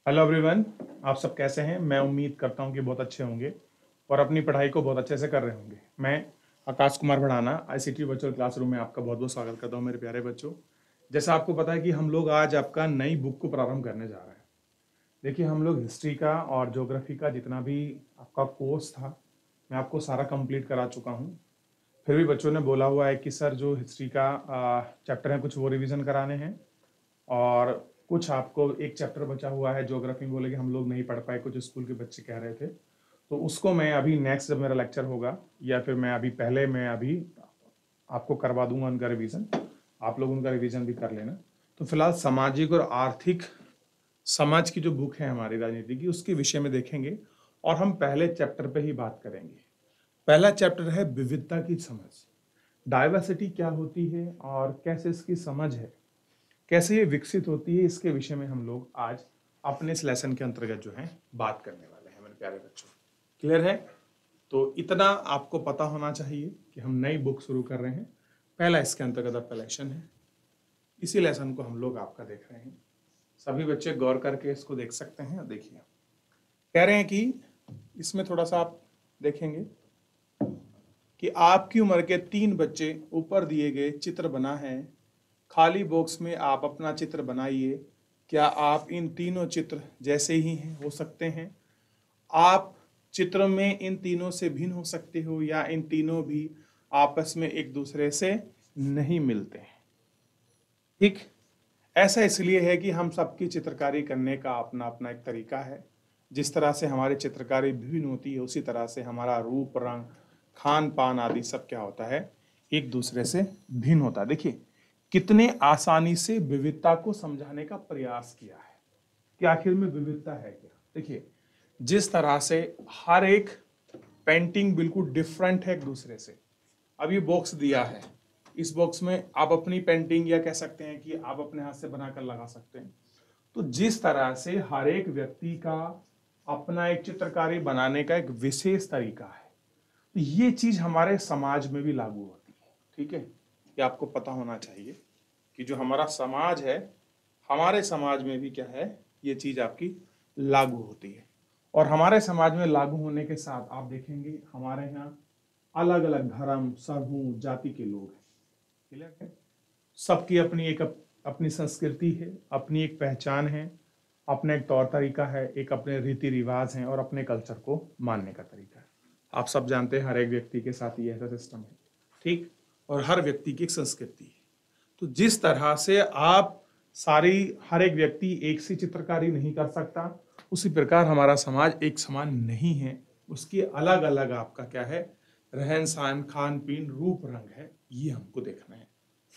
Hello everyone. आप सब कैसे हैं? मैं उम्मीद करता हूं कि बहुत अच्छे होंगे और अपनी पढ़ाई को बहुत अच्छे से कर रहे होंगे। मैं Akash Kumar Bhadana ICT virtual classroom में आपका बहुत बहुत स्वागत करता हूं मेरे प्यारे बच्चों। जैसा आपको पता है कि हम लोग आज आपका नई बुक को प्रारंभ करने जा रहे हैं। देखिए, हम लोग हिस्ट्री का और ज्योग्राफी का जितना भी आपका कोर्स था, मैं आपको सारा कंप्लीट करा चुका हूँ। फिर भी बच्चों ने बोला हुआ है कि सर जो हिस्ट्री का चैप्टर है कुछ वो रिवीजन कराने हैं, और कुछ आपको एक चैप्टर बचा हुआ है ज्योग्राफी, बोले कि हम लोग नहीं पढ़ पाए, कुछ स्कूल के बच्चे कह रहे थे। तो उसको मैं अभी नेक्स्ट जब मेरा लेक्चर होगा या फिर मैं अभी आपको करवा दूंगा उनका रिवीजन। आप लोग उनका रिवीजन भी कर लेना। तो फिलहाल सामाजिक और आर्थिक समाज की जो बुक है हमारी राजनीति की, उसके विषय में देखेंगे और हम पहले चैप्टर पे ही बात करेंगे। पहला चैप्टर है विविधता की समझ। डाइवर्सिटी क्या होती है और कैसे इसकी समझ है, कैसे ये विकसित होती है, इसके विषय में हम लोग आज अपने इस लेसन के अंतर्गत जो है बात करने वाले हैं मेरे प्यारे बच्चों। क्लियर है? तो इतना आपको पता होना चाहिए कि हम नई बुक शुरू कर रहे हैं। पहला इसके अंतर्गत आपका लेसन है। इसी लेसन को हम लोग आपका देख रहे हैं। सभी बच्चे गौर करके इसको देख सकते हैं। और देखिए, कह रहे हैं कि इसमें थोड़ा सा आप देखेंगे कि आपकी उम्र के 3 बच्चे ऊपर दिए गए चित्र बना है। खाली बॉक्स में आप अपना चित्र बनाइए। क्या आप इन तीनों चित्र जैसे ही हैं हो सकते हैं? आप चित्र में इन तीनों से भिन्न हो सकते हो या इन तीनों भी आपस में एक दूसरे से नहीं मिलते हैं। ठीक, ऐसा इसलिए है कि हम सबकी चित्रकारी करने का अपना अपना एक तरीका है। जिस तरह से हमारी चित्रकारी भिन्न होती है, उसी तरह से हमारा रूप, रंग, खान पान आदि सब क्या होता है, एक दूसरे से भिन्न होता है। देखिए, कितने आसानी से विविधता को समझाने का प्रयास किया है कि आखिर में विविधता है क्या। देखिए, जिस तरह से हर एक पेंटिंग बिल्कुल डिफरेंट है एक दूसरे से। अब ये बॉक्स दिया है, इस बॉक्स में आप अपनी पेंटिंग या कह सकते हैं कि आप अपने हाथ से बनाकर लगा सकते हैं। तो जिस तरह से हर एक व्यक्ति का अपना एक चित्रकारी बनाने का एक विशेष तरीका है, तो ये चीज हमारे समाज में भी लागू होती है। ठीक है, ये आपको पता होना चाहिए कि जो हमारा समाज है, हमारे समाज में भी क्या है, ये चीज आपकी लागू होती है। और हमारे समाज में लागू होने के साथ आप देखेंगे हमारे यहाँ अलग अलग धर्म, समूह, जाति के लोग हैं। क्लियर है? सबकी अपनी एक अपनी संस्कृति है, अपनी एक पहचान है, अपना एक तौर तरीका है, एक अपने रीति रिवाज हैं और अपने कल्चर को मानने का तरीका है। आप सब जानते हैं हर एक व्यक्ति के साथ ये ऐसा सिस्टम है। ठीक, और हर व्यक्ति की एक संस्कृति है। तो जिस तरह से आप हर एक व्यक्ति एक सी चित्रकारी नहीं कर सकता, उसी प्रकार हमारा समाज एक समान नहीं है। उसकी अलग अलग आपका क्या है, रहन सहन, खान पीन, रूप रंग है। ये हमको देखना है।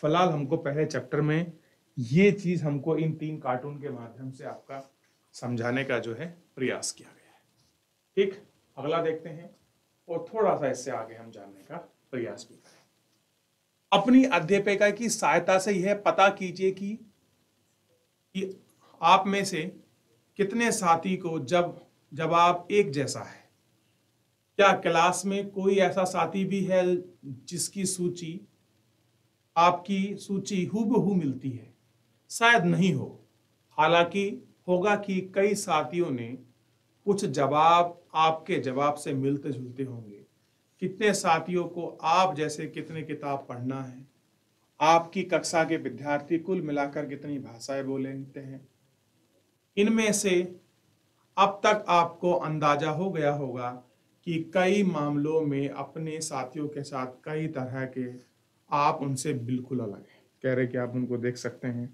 फिलहाल हमको पहले चैप्टर में ये चीज हमको इन 3 कार्टून के माध्यम से आपका समझाने का जो है प्रयास किया गया है। ठीक, अगला देखते हैं और थोड़ा सा इससे आगे हम जानने का प्रयास भी करें। अपनी अध्यापिका की सहायता से यह पता कीजिए कि आप में से कितने साथी को जब आप एक जैसा है। क्या क्लास में कोई ऐसा साथी भी है जिसकी सूची आपकी सूची हूबहू मिलती है? शायद नहीं हो। हालांकि होगा कि कई साथियों ने कुछ जवाब आपके जवाब से मिलते जुलते होंगे। कितने साथियों को आप जैसे कितने किताब पढ़ना है? आपकी कक्षा के विद्यार्थी कुल मिलाकर कितनी भाषाएं बोल लेते हैं? इनमें से अब तक आपको अंदाजा हो गया होगा कि कई मामलों में अपने साथियों के साथ कई तरह के आप उनसे बिल्कुल अलग हैं। कह रहे कि आप उनको देख सकते हैं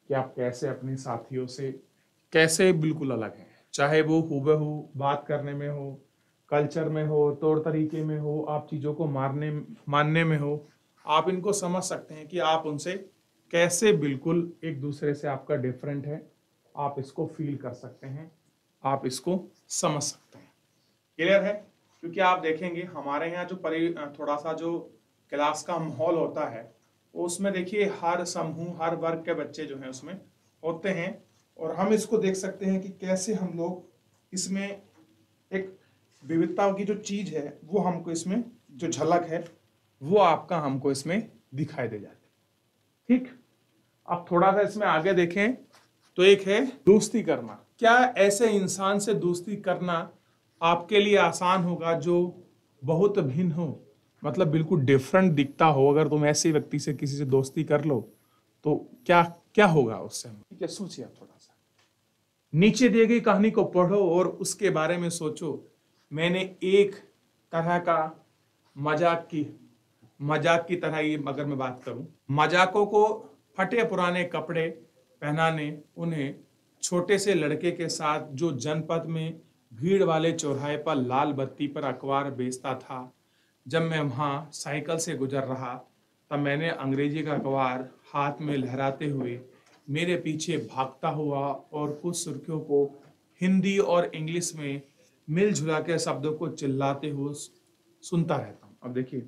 कि आप कैसे अपने साथियों से कैसे बिल्कुल अलग हैं। चाहे वो हूबहू बात करने में हो, कल्चर में हो, तौर तरीके में हो, आप चीज़ों को मानने में हो, आप इनको समझ सकते हैं कि आप उनसे कैसे बिल्कुल एक दूसरे से आपका डिफरेंट है। आप इसको फील कर सकते हैं, आप इसको समझ सकते हैं। क्लियर है? क्योंकि आप देखेंगे हमारे यहाँ जो थोड़ा सा जो क्लास का माहौल होता है, उसमें देखिए हर समूह, हर वर्ग के बच्चे जो हैं उसमें होते हैं। और हम इसको देख सकते हैं कि कैसे हम लोग इसमें एक विविधता की जो चीज है वो हमको इसमें जो झलक है वो आपका हमको इसमें दिखाई दे जाती है। ठीक, अब थोड़ा सा इसमें आगे देखें तो एक है दोस्ती करना। क्या ऐसे इंसान से दोस्ती करना आपके लिए आसान होगा जो बहुत भिन्न हो, मतलब बिल्कुल डिफरेंट दिखता हो? अगर तुम ऐसे व्यक्ति से किसी से दोस्ती कर लो तो क्या क्या होगा उससे? ठीक है, सोचिए आप थोड़ा सा, नीचे दी गई कहानी को पढ़ो और उसके बारे में सोचो। मैंने एक तरह का मजाक की तरह, ये अगर मैं बात करूं, मजाकों को फटे पुराने कपड़े पहनाने उन्हें छोटे से लड़के के साथ जो जनपद में भीड़ वाले चौराहे पर लाल बत्ती पर अखबार बेचता था। जब मैं वहां साइकिल से गुजर रहा तब मैंने अंग्रेजी का अखबार हाथ में लहराते हुए मेरे पीछे भागता हुआ और कुछ सुर्खियों को हिंदी और इंग्लिश में मिलजुला के शब्दों को चिल्लाते हुए सुनता रहता हूँ। अब देखिए,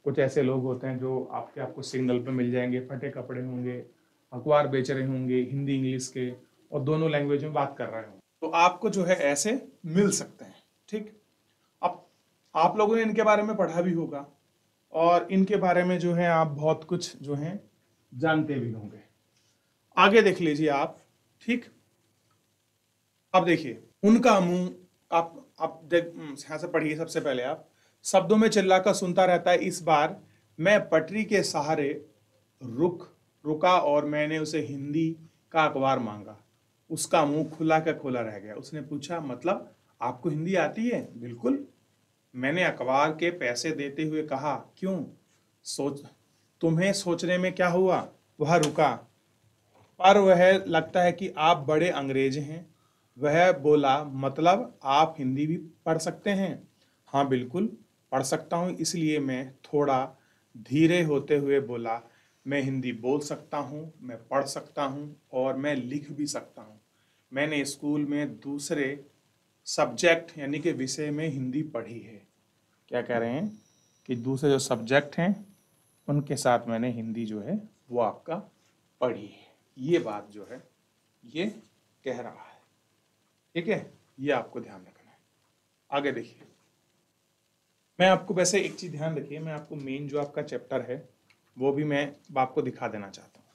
कुछ ऐसे लोग होते हैं जो आपको सिग्नल पे मिल जाएंगे, फटे कपड़े होंगे, अखबार बेच रहे होंगे, हिंदी इंग्लिश के, और दोनों लैंग्वेज में बात कर रहे होंगे, तो आपको जो है ऐसे मिल सकते हैं। ठीक, अब आप लोगों ने इनके बारे में पढ़ा भी होगा और इनके बारे में जो है आप बहुत कुछ जो है जानते भी होंगे। आगे देख लीजिए आप। ठीक, अब देखिए उनका मुंह, आप देख यहाँ से पढ़िए। सबसे पहले आप शब्दों में चिल्लाकर सुनता रहता है। इस बार मैं पटरी के सहारे रुका और मैंने उसे हिंदी का अखबार मांगा। उसका मुंह खुला का खुला रह गया। उसने पूछा, मतलब आपको हिंदी आती है? बिल्कुल, मैंने अखबार के पैसे देते हुए कहा। क्यों? तुम्हें सोचने में क्या हुआ? वह रुका, पर वह लगता है कि आप बड़े अंग्रेज हैं। वह बोला, मतलब आप हिंदी भी पढ़ सकते हैं? हाँ बिल्कुल पढ़ सकता हूँ। इसलिए मैं थोड़ा धीरे होते हुए बोला, मैं हिंदी बोल सकता हूँ, मैं पढ़ सकता हूँ और मैं लिख भी सकता हूँ। मैंने स्कूल में दूसरे सब्जेक्ट यानी कि विषय में हिंदी पढ़ी है। क्या कह रहे हैं कि दूसरे जो सब्जेक्ट हैं उनके साथ मैंने हिंदी जो है वो आपका पढ़ी है। ये बात जो है ये कह रहा है। ठीक है, ये आपको ध्यान रखना है। आगे देखिए, मैं आपको वैसे एक चीज ध्यान रखिए, मैं आपको मेन जो आपका चैप्टर है वो भी मैं आपको दिखा देना चाहता हूँ,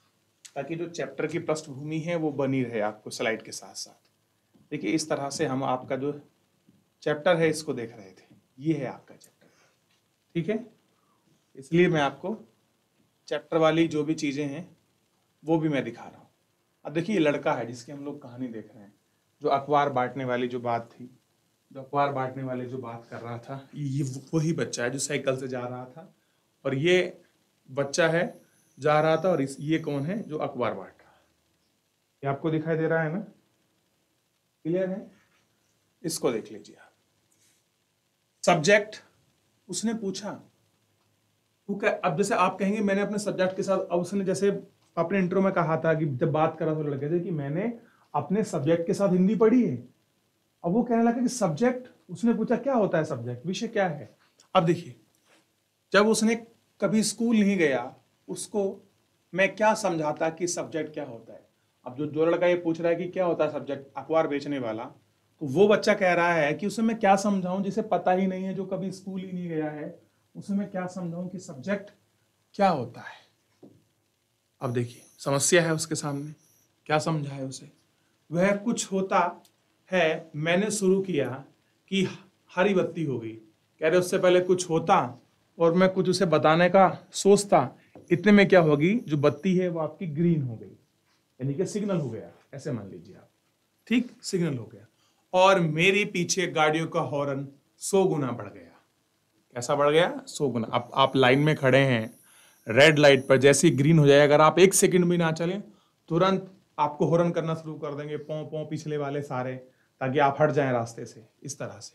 ताकि जो चैप्टर की पृष्ठभूमि है वो बनी रहे आपको स्लाइड के साथ साथ। देखिए, इस तरह से हम आपका जो चैप्टर है इसको देख रहे थे। ये है आपका चैप्टर। ठीक है, इसलिए मैं आपको चैप्टर वाली जो भी चीजें हैं वो भी मैं दिखा रहा हूँ। अब देखिए, ये लड़का है जिसकी हम लोग कहानी देख रहे हैं, जो अखबार बांटने वाली जो बात थी, जो अखबार बांटने वाले जो बात कर रहा था, ये वही बच्चा है जो साइकिल से जा रहा था। और ये बच्चा है जा रहा था, और ये कौन है जो अखबार बांट रहा है? ये आपको दिखाई दे रहा है ना? क्लियर है? इसको देख लीजिए आप। सब्जेक्ट उसने पूछा, अब जैसे आप कहेंगे मैंने अपने सब्जेक्ट के साथ, अब उसने जैसे अपने इंट्रो में कहा था कि जब बात करा तो लड़के थे कि मैंने अपने सब्जेक्ट के साथ हिंदी पढ़ी है। अब वो कहने लगा कि सब्जेक्ट, उसने पूछा क्या होता है सब्जेक्ट, विषय क्या है? अब देखिए, जब उसने कभी स्कूल नहीं गया उसको मैं क्या समझाता कि सब्जेक्ट क्या होता है। अब जो लड़का ये पूछ रहा है कि क्या होता है सब्जेक्ट, अखबार बेचने वाला, तो वो बच्चा कह रहा है कि उसे मैं क्या समझाऊं जिसे पता ही नहीं है, जो कभी स्कूल ही नहीं गया है, उसे मैं क्या समझाऊं कि सब्जेक्ट क्या होता है। अब देखिए, समस्या है उसके सामने, क्या समझाए उसे? वह कुछ होता है, मैंने शुरू किया कि हरी बत्ती हो गई। कह रहे उससे पहले कुछ होता और मैं कुछ उसे बताने का सोचता, इतने में क्या होगी, जो बत्ती है वो आपकी ग्रीन हो गई, यानी कि सिग्नल हो गया, ऐसे मान लीजिए आप। ठीक, सिग्नल हो गया और मेरे पीछे गाड़ियों का हॉर्न 100 गुना बढ़ गया। कैसा बढ़ गया? 100 गुना। अब आप लाइन में खड़े हैं, रेड लाइट पर, जैसे ही ग्रीन हो जाए, अगर आप एक सेकंड भी ना चलें, तुरंत आपको हॉर्न करना शुरू कर देंगे, पौ पौ पिछले वाले सारे, ताकि आप हट जाएं रास्ते से। इस तरह से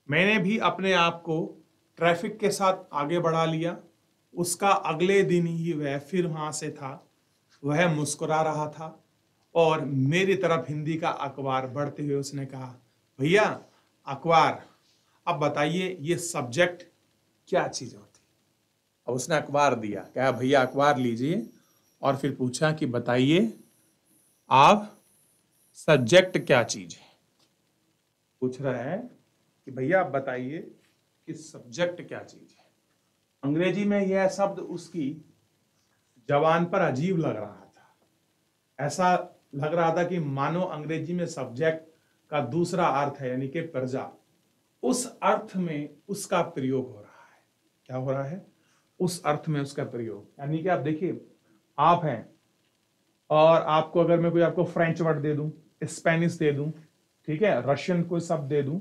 मैंने भी अपने आप को ट्रैफिक के साथ आगे बढ़ा लिया। उसका अगले दिन ही वह फिर वहां से था। वह मुस्कुरा रहा था और मेरी तरफ हिंदी का अखबार बढ़ते हुए उसने कहा, भैया अखबार, अब बताइए ये सब्जेक्ट क्या चीज होती? अब उसने अखबार दिया, कहा भैया अखबार लीजिए, और फिर पूछा कि बताइए आप सब्जेक्ट क्या चीज है। पूछ रहा है कि भैया आप बताइए कि सब्जेक्ट क्या चीज है। अंग्रेजी में यह शब्द उसकी जबान पर अजीब लग रहा था। ऐसा लग रहा था कि मानो अंग्रेजी में सब्जेक्ट का दूसरा अर्थ है यानी कि प्रजा, उस अर्थ में उसका प्रयोग हो रहा है। क्या हो रहा है? उस अर्थ में उसका प्रयोग, यानी कि आप देखिए, आप हैं और आपको अगर मैं कोई आपको फ्रेंच वर्ड दे दूं, स्पेनिश दे दूं, ठीक है, रशियन कोई शब्द दे दूं,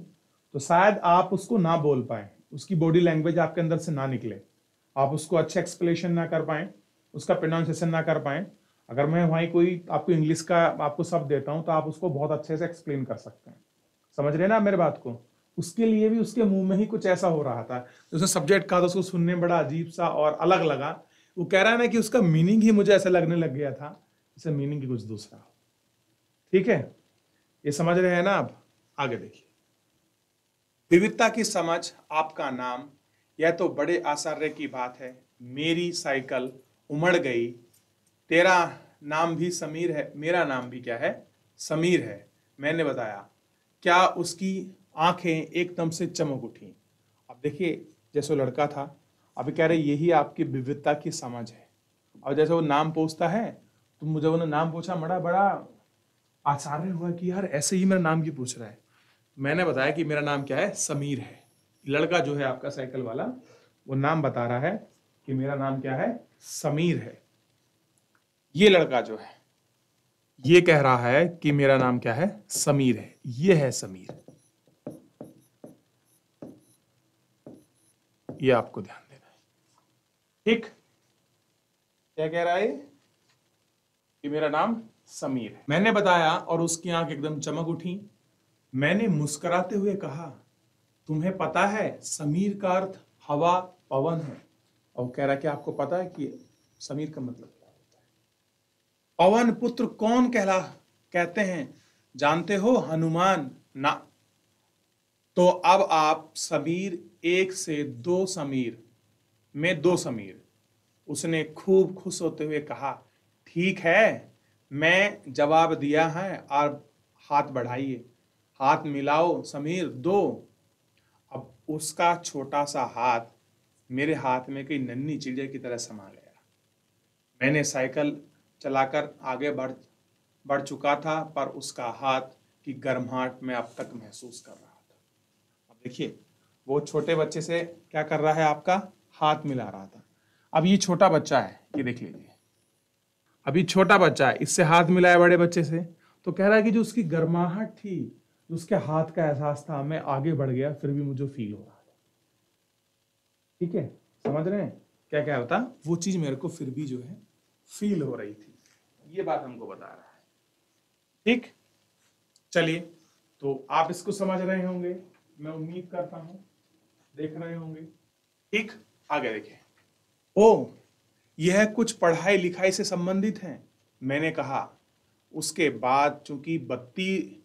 तो शायद आप उसको ना बोल पाए, उसकी बॉडी लैंग्वेज आपके अंदर से ना निकले, आप उसको अच्छे एक्सप्लेनेशन ना कर पाए, उसका प्रोनाउंसिएशन ना कर पाए। अगर मैं वहीं कोई आपको इंग्लिश का आपको शब्द देता हूं तो आप उसको बहुत अच्छे से एक्सप्लेन कर सकते हैं। समझ रहे हैं ना मेरे बात को? उसके लिए भी उसके मुंह में ही कुछ ऐसा हो रहा था, उसने सब्जेक्ट कहा था, उसको सुनने में बड़ा अजीब सा और अलग लगा। वो कह रहा है ना कि उसका मीनिंग ही मुझे ऐसा लगने लग गया था जैसे मीनिंग ही कुछ दूसरा हो। ठीक है, ये समझ रहे हैं ना आप? आगे देखिए, विविधता की समझ आपका नाम, यह तो बड़े आश्चर्य की बात है। मेरी साइकिल उमड़ गई, तेरा नाम भी समीर है, मेरा नाम भी क्या है? समीर है, मैंने बताया। क्या उसकी आंखें एकदम से चमक उठी। अब देखिए, जैसे वो लड़का था, अभी कह रहे यही आपकी विविधता की समझ है। और जैसे वो नाम पूछता है, तो मुझे उन्होंने नाम पूछा, बड़ा बड़ा आश्चर्य हुआ कि यार ऐसे ही मेरा नाम क्यों पूछ रहा है। मैंने बताया कि मेरा नाम क्या है? समीर है। लड़का जो है आपका साइकिल वाला, वो नाम बता रहा है कि मेरा नाम क्या है? समीर है। ये लड़का जो है ये कह रहा है कि मेरा नाम क्या है? समीर है। ये है समीर। ये आपको ध्यान देना है। ठीक, क्या कह रहा है कि मेरा नाम समीर है, मैंने बताया, और उसकी आंख एकदम चमक उठी। मैंने मुस्कुराते हुए कहा, तुम्हें पता है समीर का अर्थ हवा, पवन है। और कह रहा है कि आपको पता है कि समीर का मतलब क्या होता है? पवन पुत्र कौन कहते हैं, जानते हो? हनुमान ना। तो अब आप समीर एक से दो समीर में दो समीर। उसने खूब खुश होते हुए कहा, ठीक है, मैं जवाब दिया है। और हाथ बढ़ाइए, हाथ मिलाओ समीर, दो। अब उसका छोटा सा हाथ मेरे हाथ में कई नन्ही चिड़िया की तरह समा गया। मैंने साइकिल चलाकर आगे बढ़ चुका था, पर उसका हाथ की गर्माहट में अब तक महसूस कर रहा था। अब देखिए, वो छोटे बच्चे से क्या कर रहा है? आपका हाथ मिला रहा था। अब ये छोटा बच्चा है, ये देख लीजिए, अभी छोटा बच्चा है, इससे हाथ मिलाया बड़े बच्चे से, तो कह रहा है कि जो उसकी गर्माहट थी, जो उसके हाथ का एहसास था, मैं आगे बढ़ गया फिर भी मुझे फील हो रहा था। ठीक है, समझ रहे हैं क्या क्या होता? वो चीज मेरे को फिर भी जो है फील हो रही थी। ये बात हमको बता रहा है। ठीक, चलिए, तो आप इसको समझ रहे होंगे, मैं उम्मीद करता हूं, देख रहे होंगे। ठीक, आगे देखिए। ओ, यह कुछ पढ़ाई लिखाई से संबंधित है, मैंने कहा। उसके बाद चूंकि बत्ती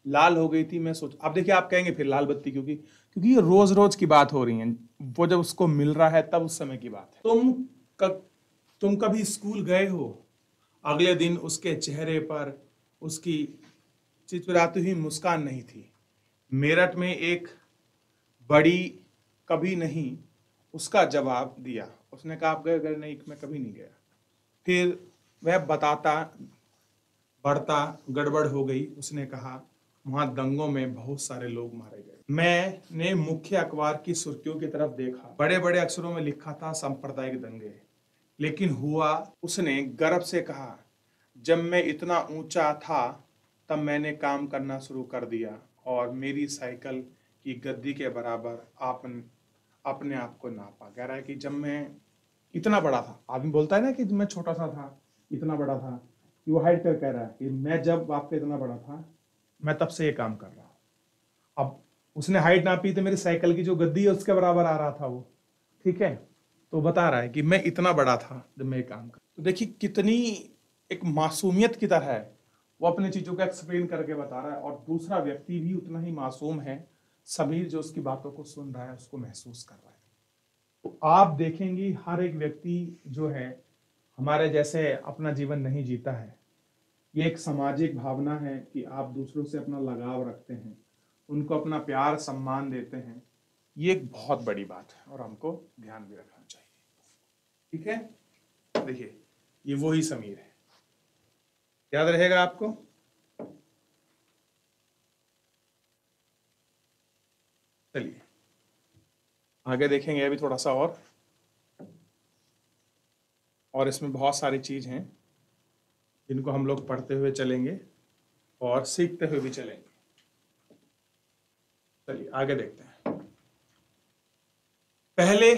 लाल हो गई थी, मैं सोच, अब देखिए आप कहेंगे फिर लाल बत्ती क्योंकि क्योंकि ये रोज रोज की बात हो रही है, वो जब उसको मिल रहा है तब उस समय की बात है। तुम कभी स्कूल गए हो? अगले दिन उसके चेहरे पर उसकी चितचिराती हुई मुस्कान नहीं थी। मेरठ में एक बड़ी, कभी नहीं, उसका जवाब दिया। उसने कहा, आप गए? गए नहीं, मैं कभी नहीं गया। फिर वह बताता बढ़ता गड़बड़ हो गई। उसने कहा, वहां दंगों में बहुत सारे लोग मारे गए। मैंने मुख्य अखबार की सुर्खियों की तरफ देखा, बड़े बड़े अक्षरों में लिखा था सांप्रदायिक दंगे। लेकिन हुआ, उसने गर्व से कहा, जब मैं इतना ऊंचा था तब मैंने काम करना शुरू कर दिया और मेरी साइकिल की गद्दी के बराबर अपने आप को नापा। कह रहा है कि जब मैं इतना बड़ा था, आदमी बोलता है ना कि मैं छोटा सा था, इतना बड़ा था, कि वो हाइट कर कह रहा है कि मैं जब आपके इतना बड़ा था, मैं तब से ये काम कर रहा हूँ। अब उसने हाइट नापी तो मेरी साइकिल की जो गद्दी है उसके बराबर आ रहा था वो। ठीक है, तो बता रहा है कि मैं इतना बड़ा था जब मैं ये काम कर। तो देखिए कितनी एक मासूमियत की तरह है, वो अपनी चीजों को एक्सप्लेन करके बता रहा है, और दूसरा व्यक्ति भी उतना ही मासूम है, समीर जो उसकी बातों को सुन रहा है, उसको महसूस कर रहा है। तो आप देखेंगे हर एक व्यक्ति जो है हमारे जैसे अपना जीवन नहीं जीता है। ये एक सामाजिक भावना है कि आप दूसरों से अपना लगाव रखते हैं, उनको अपना प्यार सम्मान देते हैं। ये एक बहुत बड़ी बात है और हमको ध्यान भी रखना चाहिए। ठीक है, देखिए ये वही समीर है। याद रहेगा आपको? चलिए आगे देखेंगे अभी थोड़ा सा और इसमें बहुत सारी चीज हैं जिनको हम लोग पढ़ते हुए चलेंगे और सीखते हुए भी चलेंगे। चलिए आगे देखते हैं। पहले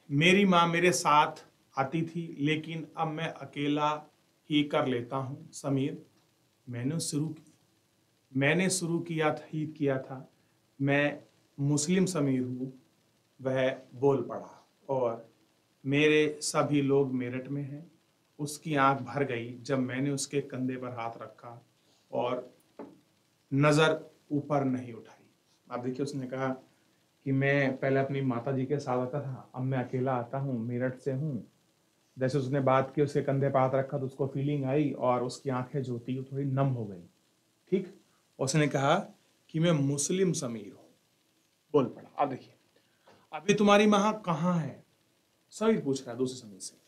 मेरी माँ मेरे साथ आती थी, लेकिन अब मैं अकेला ही कर लेता हूँ समीर। मैंने शुरू किया था। मैं मुस्लिम समीर हूँ, वह बोल पड़ा। और मेरे सभी लोग मेरठ में हैं। उसकी आंख भर गई जब मैंने उसके कंधे पर हाथ रखा और नजर ऊपर नहीं उठाई। आप देखिए, उसने कहा कि मैं पहले अपनी माता जी के साथ आता था, अब मैं अकेला आता हूँ, मेरठ से हूँ। जैसे उसने बात की, उसके कंधे पर हाथ रखा तो उसको फीलिंग आई और उसकी आंखें जो थी वो थोड़ी नम हो गई। ठीक, उसने कहा कि मैं मुस्लिम समीर हूँ, बोल पड़ा। अब देखिए, अभी तुम्हारी माँ कहाँ है? समीर पूछ रहा है दूसरे समीर से।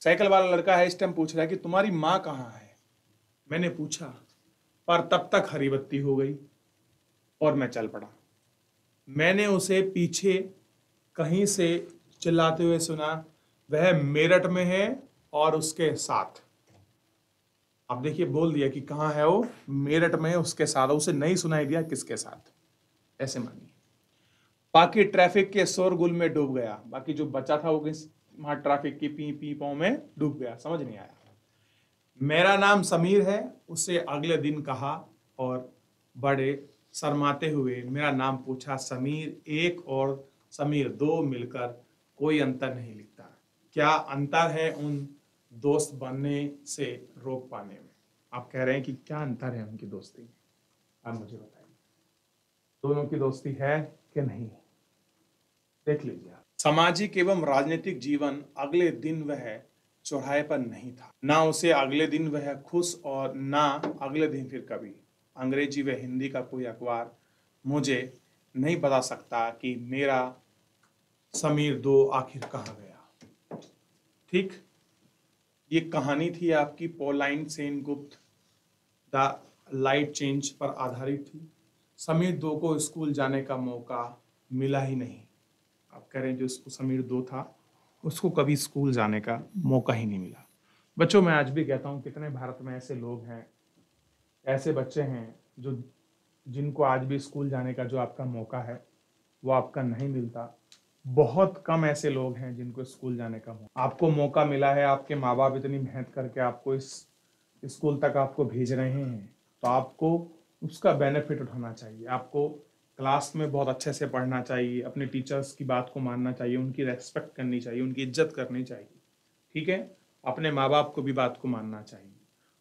साइकिल वाला लड़का है, इस टाइम पूछ रहा है कि तुम्हारी माँ कहाँ है? मैंने पूछा, पर तब तक हरी बत्ती हो गई और मैं चल पड़ा। मैंने उसे पीछे कहीं से चिल्लाते हुए सुना, वह मेरठ में है और उसके साथ। अब देखिए, बोल दिया कि कहाँ है वो, मेरठ में है उसके साथ। उसे नहीं सुनाई दिया किसके साथ, ऐसे मानिए। बाकी ट्रैफिक के शोरगुल में डूब गया। बाकी जो बचा था वो किस वहां ट्रैफिक की पी पी पाँव में डूब गया, समझ नहीं आया। मेरा नाम समीर है, उसे अगले दिन कहा और बड़े शर्माते हुए मेरा नाम पूछा। समीर एक और समीर दो मिलकर कोई अंतर नहीं लिखता। क्या अंतर है उन दोस्त बनने से रोक पाने में? आप कह रहे हैं कि क्या अंतर है उनकी दोस्ती में, आप मुझे बताइए, दोनों की दोस्ती है कि नहीं? देख लीजिए आप। सामाजिक एवं राजनीतिक जीवन। अगले दिन वह चौराहे पर नहीं था। ना उसे अगले दिन वह खुश और ना अगले दिन फिर कभी। अंग्रेजी व हिंदी का कोई अखबार मुझे नहीं बता सकता कि मेरा समीर दो आखिर कहाँ गया। ठीक, ये कहानी थी आपकी पॉलाइन सेनगुप्त द लाइट चेंज पर आधारित थी। समीर दो को स्कूल जाने का मौका मिला ही नहीं। आप कह रहे हैं जो समीर दो था उसको कभी स्कूल जाने का मौका ही नहीं मिला। बच्चों, मैं आज भी कहता हूँ, कितने भारत में ऐसे लोग हैं, ऐसे बच्चे हैं जो जिनको आज भी स्कूल जाने का जो आपका मौका है वो आपका नहीं मिलता। बहुत कम ऐसे लोग हैं जिनको स्कूल जाने का आपको मौका मिला है। आपके माँ बाप इतनी मेहनत करके आपको इस स्कूल तक आपको भेज रहे हैं, तो आपको उसका बेनिफिट उठाना चाहिए। आपको क्लास में बहुत अच्छे से पढ़ना चाहिए, अपने टीचर्स की बात को मानना चाहिए, उनकी रेस्पेक्ट करनी चाहिए, उनकी इज्जत करनी चाहिए। ठीक है, अपने माँ बाप को भी बात को मानना चाहिए।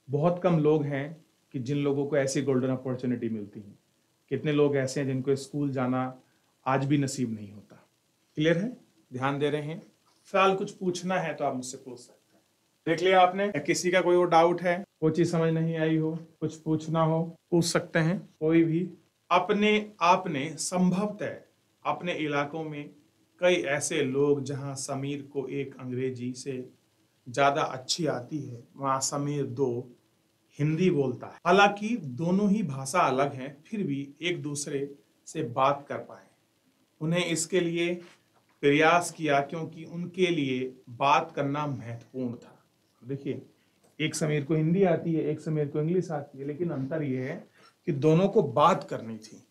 बहुत कम लोग हैं कि जिन लोगों को ऐसी गोल्डन अपॉर्चुनिटी मिलती है। कितने लोग ऐसे हैं जिनको स्कूल जाना आज भी नसीब नहीं होता। क्लियर है? ध्यान दे रहे हैं? फिलहाल कुछ पूछना है तो आप मुझसे पूछ सकते हैं। देख लिया आपने? किसी का कोई और डाउट है, कोई चीज समझ नहीं आई हो, कुछ पूछना हो, पूछ सकते हैं कोई भी। अपने आपने संभवतः अपने इलाकों में कई ऐसे लोग जहां समीर को एक अंग्रेजी से ज्यादा अच्छी आती है, वहां समीर दो हिंदी बोलता है। हालांकि दोनों ही भाषा अलग हैं, फिर भी एक दूसरे से बात कर पाए। उन्हें इसके लिए प्रयास किया क्योंकि उनके लिए बात करना महत्वपूर्ण था। देखिए, एक समीर को हिंदी आती है, एक समीर को इंग्लिश आती है, लेकिन अंतर यह है कि दोनों को बात करनी थी।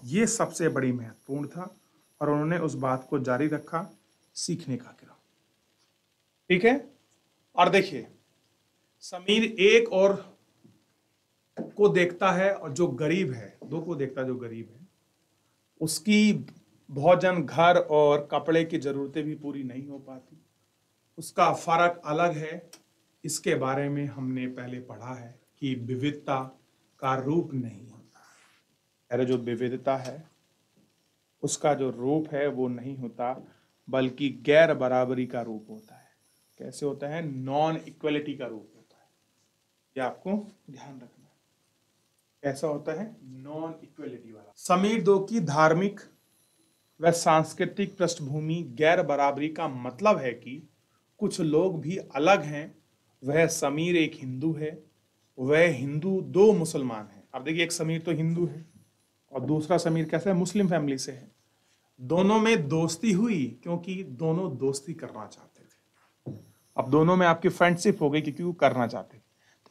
ये सबसे बड़ी महत्वपूर्ण था और उन्होंने उस बात को जारी रखा, सीखने का क्रम। ठीक है, और देखिए, समीर एक और को देखता है और जो गरीब है, दो को देखता है जो गरीब है, उसकी भोजन, घर और कपड़े की जरूरतें भी पूरी नहीं हो पाती। उसका फर्क अलग है। इसके बारे में हमने पहले पढ़ा है कि विविधता का रूप नहीं होता। अरे जो विविधता है उसका जो रूप है वो नहीं होता, बल्कि गैर बराबरी का रूप होता है। कैसे होता है? नॉन इक्वलिटी का रूप होता है। ये आपको ध्यान रखना। कैसा होता है? नॉन इक्वलिटी वाला। समीर दो की धार्मिक व सांस्कृतिक पृष्ठभूमि गैर बराबरी का मतलब है कि कुछ लोग भी अलग हैं। वह समीर एक हिंदू है वह हिंदू, दो मुसलमान हैं। अब देखिए, एक समीर तो हिंदू है और दूसरा समीर कैसा है, मुस्लिम फैमिली से है। दोनों में दोस्ती हुई क्योंकि दोनों दोस्ती करना चाहते थे। अब दोनों में आपकी फ्रेंडशिप हो गई क्योंकि वो करना चाहते थे।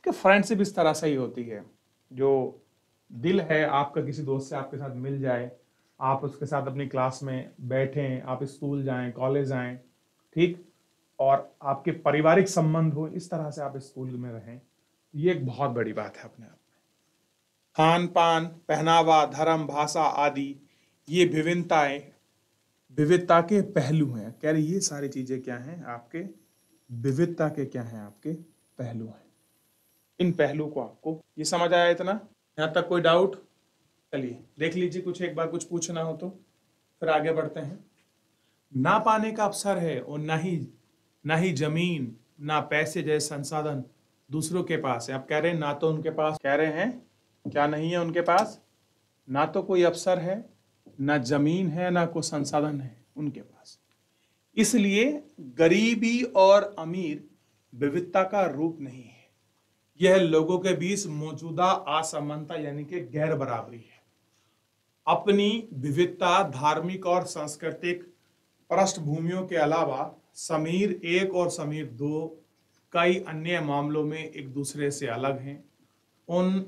तो फ्रेंडशिप इस तरह से ही होती है, जो दिल है आपका किसी दोस्त से आपके साथ मिल जाए, आप उसके साथ अपनी क्लास में बैठें, आप स्कूल जाएं, कॉलेज जाएं, ठीक, और आपके पारिवारिक संबंध हो, इस तरह से आप स्कूल में रहें, ये एक बहुत बड़ी बात है अपने आप में। खान पान, पहनावा, धर्म, भाषा आदि ये विविधता के पहलू हैं। कह रहे ये सारी चीजें क्या हैं, आपके विविधता के क्या हैं, आपके पहलू हैं। इन पहलू को आपको ये समझ आया इतना, यहां तक कोई डाउट? चलिए देख लीजिए, कुछ एक बार कुछ पूछना हो तो फिर आगे बढ़ते हैं। ना पाने का अवसर है और ना ही जमीन, ना पैसे जैसे संसाधन दूसरों के पास है। आप कह रहे हैं ना तो उनके पास, कह रहे हैं क्या नहीं है उनके पास, ना तो कोई अवसर है, ना जमीन है, ना कोई संसाधन है उनके पास। इसलिए गरीबी और अमीर विविधता का रूप नहीं है, यह लोगों के बीच मौजूदा असमानता यानी कि गैर बराबरी है। अपनी विविधता, धार्मिक और सांस्कृतिक पृष्ठभूमियों के अलावा समीर एक और समीर दो कई अन्य मामलों में एक दूसरे से अलग हैं। उन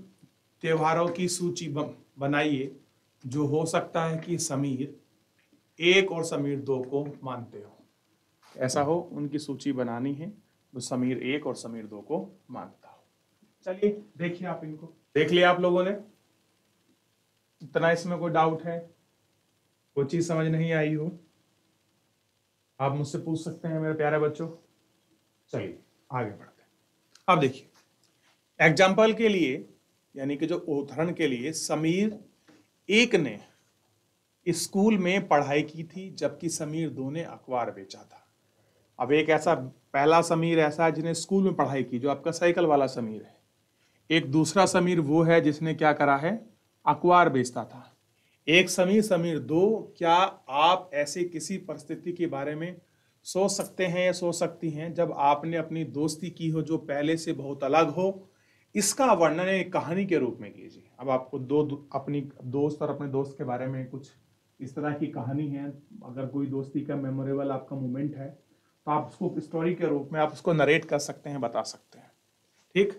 त्योहारों की सूची बनाइए जो हो सकता है कि समीर एक और समीर दो को मानते हो। ऐसा हो, उनकी सूची बनानी है जो समीर एक और समीर दो को मानता हो। चलिए देखिए, आप इनको देख लिया आप लोगों ने, इतना इसमें कोई डाउट है, कोई चीज समझ नहीं आई हो, आप मुझसे पूछ सकते हैं मेरे प्यारे बच्चों। चलिए आगे बढ़ते हैं। अब देखिए एग्जाम्पल के लिए, यानी कि जो उदाहरण के लिए, समीर एक ने स्कूल में पढ़ाई की थी जबकि समीर दो ने अखबार बेचा था। अब एक ऐसा पहला समीर ऐसा है जिसने स्कूल में पढ़ाई की, जो आपका साइकिल वाला समीर है। एक दूसरा समीर वो है जिसने क्या करा है, अखबार बेचता था। एक समीर, समीर दो, क्या आप ऐसे किसी परिस्थिति के बारे में सोच सकते हैं या सोच सकती हैं जब आपने अपनी दोस्ती की हो जो पहले से बहुत अलग हो? इसका वर्णन एक कहानी के रूप में कीजिए। अब आपको अपनी दोस्त और अपने दोस्त के बारे में कुछ इस तरह की कहानी है, अगर कोई दोस्ती का मेमोरेबल आपका मोमेंट है तो आप उसको स्टोरी के रूप में आप उसको नरेट कर सकते हैं, बता सकते हैं, ठीक।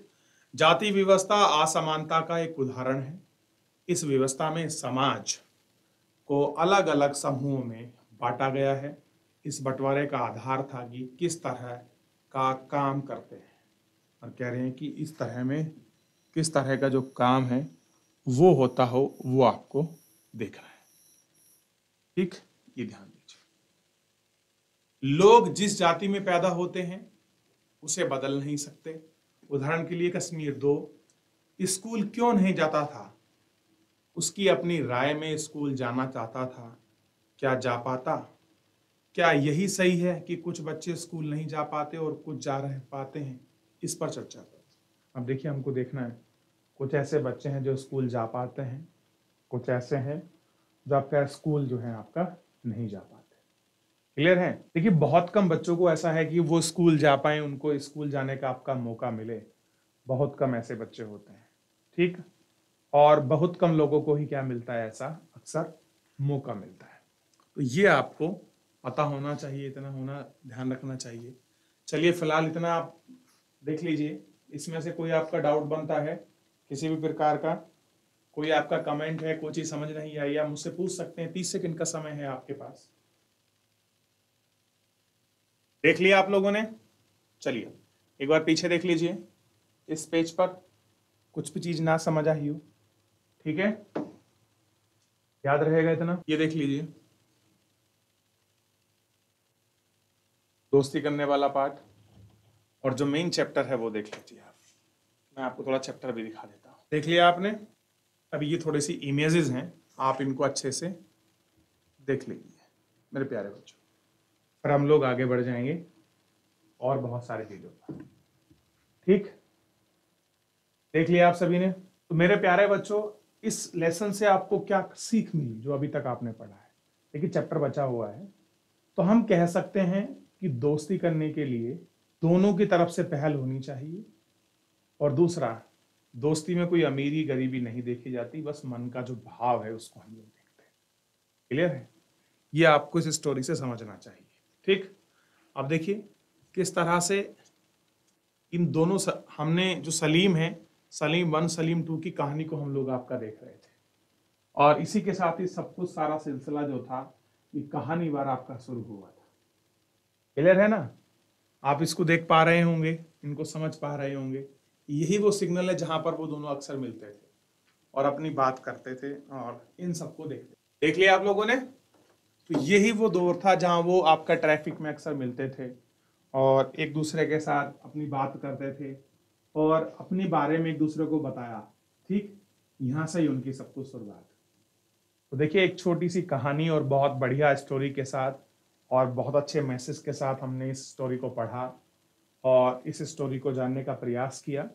जाति व्यवस्था असमानता का एक उदाहरण है। इस व्यवस्था में समाज को अलग अलग समूहों में बांटा गया है। इस बंटवारे का आधार था कि किस तरह का काम करते हैं, और कह रहे हैं कि इस तरह में किस तरह का जो काम है वो होता हो, वो आपको देखना है, ठीक। ये ध्यान दीजिए, लोग जिस जाति में पैदा होते हैं उसे बदल नहीं सकते। उदाहरण के लिए कश्मीर दो स्कूल क्यों नहीं जाता था, उसकी अपनी राय में स्कूल जाना चाहता था, क्या जा पाता? क्या यही सही है कि कुछ बच्चे स्कूल नहीं जा पाते और कुछ जा रहे पाते हैं? इस पर चर्चा करें। अब देखिए, हमको देखना है, कुछ ऐसे बच्चे हैं जो स्कूल जा पाते हैं, कुछ ऐसे हैं जो आपका स्कूल जो है आपका नहीं जा पाते। क्लियर है? देखिए, बहुत कम बच्चों को ऐसा है कि वो स्कूल जा पाए, उनको स्कूल जाने का आपका मौका मिले। बहुत कम ऐसे बच्चे होते हैं, ठीक। और बहुत कम लोगों को ही क्या मिलता है, ऐसा अक्सर मौका मिलता है। तो ये आपको पता होना चाहिए, इतना होना ध्यान रखना चाहिए। चलिए फिलहाल इतना आप देख लीजिए। इसमें से कोई आपका डाउट बनता है किसी भी प्रकार का, कोई आपका कमेंट है, कोई चीज समझ नहीं आई, आप मुझसे पूछ सकते हैं। 30 सेकंड का समय है आपके पास। देख लिया आप लोगों ने? चलिए एक बार पीछे देख लीजिए, इस पेज पर कुछ भी चीज ना समझ आई हो, ठीक है, याद रहेगा इतना। ये देख लीजिए, दोस्ती करने वाला पार्ट, और जो मेन चैप्टर है वो देख लीजिए आप। मैं आपको थोड़ा चैप्टर भी दिखा देता हूँ। देख लिया आपने? अभी ये थोड़ी सी इमेजेस हैं, आप इनको अच्छे से देख लीजिए मेरे प्यारे बच्चों, फिर हम लोग आगे बढ़ जाएंगे और बहुत सारी चीजों पर, ठीक। देख लिया आप सभी ने? तो मेरे प्यारे बच्चों, इस लेसन से आपको क्या सीख मिली जो अभी तक आपने पढ़ा है? देखिए चैप्टर बचा हुआ है, तो हम कह सकते हैं कि दोस्ती करने के लिए दोनों की तरफ से पहल होनी चाहिए, और दूसरा दोस्ती में कोई अमीरी गरीबी नहीं देखी जाती, बस मन का जो भाव है उसको हम लोग देखते हैं। क्लियर है? ये आपको इस स्टोरी से समझना चाहिए। ठीक, अब देखिए किस तरह से इन दोनों हमने जो सलीम है, सलीम 1 सलीम 2 की कहानी को हम लोग आपका देख रहे थे, और इसी के साथ ही सब कुछ सारा सिलसिला जो था ये कहानी बार आपका शुरू हुआ था। क्लियर है ना? आप इसको देख पा रहे होंगे, इनको समझ पा रहे होंगे। यही वो सिग्नल है जहां पर वो दोनों अक्सर मिलते थे और अपनी बात करते थे और इन सबको देखते। देख लिया आप लोगों ने? तो यही वो दौर था जहां वो आपका ट्रैफिक में अक्सर मिलते थे और एक दूसरे के साथ अपनी बात करते थे और अपने बारे में एक दूसरे को बताया। ठीक, यहां से ही उनकी सब कुछ शुरुआत। तो देखिए एक छोटी सी कहानी और बहुत बढ़िया स्टोरी के साथ और बहुत अच्छे मैसेज के साथ हमने इस स्टोरी को पढ़ा और इस स्टोरी को जानने का प्रयास किया।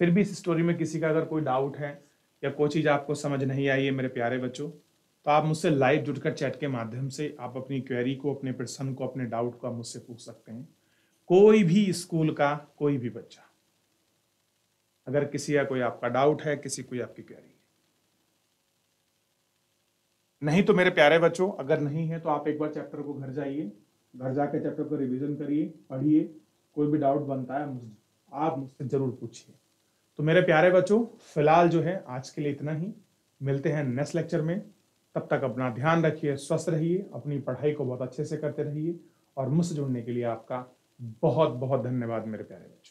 फिर भी इस स्टोरी में किसी का अगर कोई डाउट है या कोई चीज़ आपको समझ नहीं आई है मेरे प्यारे बच्चों, तो आप मुझसे लाइव जुड़कर चैट के माध्यम से आप अपनी क्वेरी को, अपने प्रश्न को, अपने डाउट को आप मुझसे पूछ सकते हैं। कोई भी स्कूल का कोई भी बच्चा, अगर किसी का कोई आपका डाउट है, किसी कोई आपकी क्वेरी है, नहीं तो मेरे प्यारे बच्चों अगर नहीं है तो आप एक बार चैप्टर को घर जाइए, घर जाके चैप्टर को रिवीजन करिए, पढ़िए, कोई भी डाउट बनता है आप मुझसे जरूर पूछिए। तो मेरे प्यारे बच्चों फिलहाल जो है आज के लिए इतना ही, मिलते हैं नेक्स्ट लेक्चर में। तब तक अपना ध्यान रखिए, स्वस्थ रहिए, अपनी पढ़ाई को बहुत अच्छे से करते रहिए और मुझसे जुड़ने के लिए आपका बहुत बहुत धन्यवाद मेरे प्यारे बच्चों।